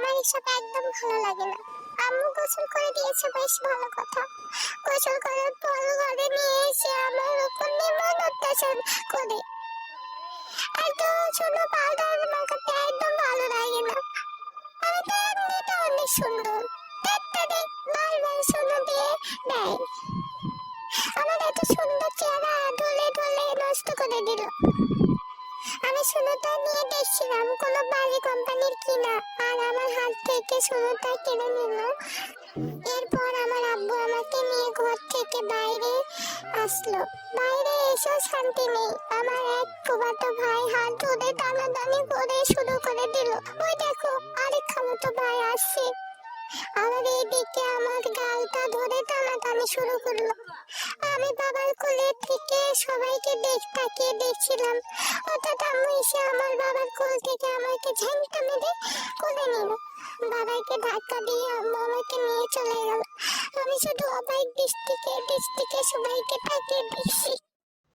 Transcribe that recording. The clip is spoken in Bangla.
আমার এসব একদম ভালো লাগে না। আম্মু গোসল করে দিয়েছে, বেশ ভালো কথা। গোসল করার পর ঘরে নিয়ে এসে আমার উপর নির্মম অত্যাচার করে। এত ছোট পাউডার মাখাতে একদম ভালো লাগে না। আমি তো এমনিতে অনেক সুন্দর, দেখতে দেখ বারবার সোনা দিয়ে দেয়। আমার এত সুন্দর চেহারা ধুলে ধুলে নষ্ট করে দিল। আমি সোনাটা নিয়ে দেখছিলাম কোনো বাজে কোম্পানির কিনা, আর আমার হাত থেকে সোনাটা কিনে নিল। এরপর আমার আব্বু আমাকে নিয়ে ঘর থেকে বাইরে আসলো। বাইরে এসে শান্তি নেই। আমার এক ফুফাতো ভাই হাত ধরে টানাটানি করে শুরু করে দিল। ওই দেখো আরেক খালাতো ভাই আসছে। আবার এইদিকে আমার গালটা ধরে টানাটানি শুরু করলো। আমি বাবার কোলে থেকে সবাইকে তাকিয়ে দেখছিলাম। হঠাৎ আম্মু এসে আমার বাবার কোল থেকে আমাকে ঝাঁটা মেরে কোলে নিল। বাবাকে ধাক্কা দিয়ে আম্মু আমাকে নিয়ে চলে গেল। আমি শুধু অবাক দৃষ্টিতে সবাইকে তাকিয়ে দেখছি।